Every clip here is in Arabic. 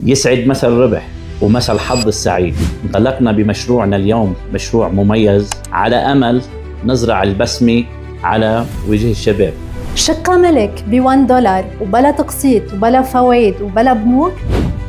يسعد مسا الربح ومسا الحظ السعيد. انطلقنا بمشروعنا اليوم، مشروع مميز على أمل نزرع البسمة على وجه الشباب. شقة ملك ب$1 وبلا تقسيط وبلا فوائد وبلا بنوك؟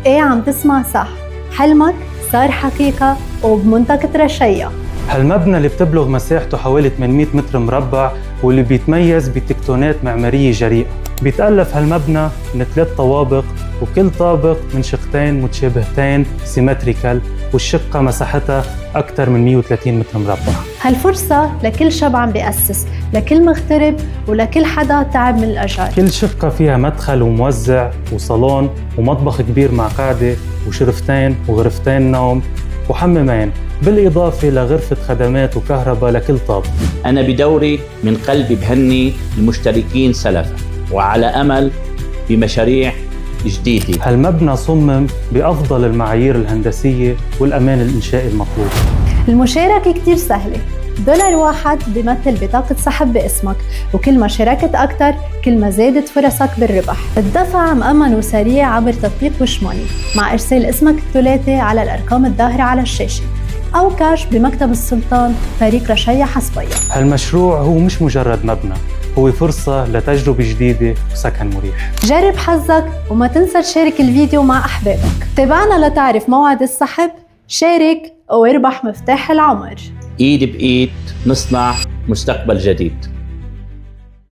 ايه عم تسمع صح، حلمك صار حقيقة وبمنطقة رشية. هالمبنى اللي بتبلغ مساحته حوالي 800 متر مربع واللي بيتميز بتكتونات معمارية جريئة. بيتألف هالمبنى من 3 طوابق وكل طابق من شقتين متشابهتين سيمتريكال، والشقة مساحتها أكثر من 130 متر مربع. هالفرصة لكل شاب عم بيأسس، لكل مغترب ولكل حدا تعب من الأجار. كل شقة فيها مدخل وموزع وصالون ومطبخ كبير مع قاعدة وشرفتين وغرفتين نوم وحمامين، بالإضافة لغرفة خدمات وكهرباء لكل طابق. أنا بدوري من قلبي بهني المشتركين سلفا وعلى أمل بمشاريع جديدة. هالمبنى صمم بأفضل المعايير الهندسية والأمان الإنشائي المطلوب. المشاركة كتير سهلة، $1 بيمثل بطاقة سحب باسمك، وكل ما شاركت أكتر كل ما زادت فرصك بالربح. الدفع مأمن وسريع عبر تطبيق وش ماني مع إرسال اسمك الثلاثي على الأرقام الظاهرة على الشاشة، أو كاش بمكتب السلطان طريق رشية حصبية. هالمشروع هو مش مجرد مبنى، هو فرصة لتجربة جديدة وسكن مريح. جرب حظك وما تنسى تشارك الفيديو مع أحبابك. تابعنا لتعرف موعد السحب، شارك واربح مفتاح العمر. إيد بإيد نصنع مستقبل جديد.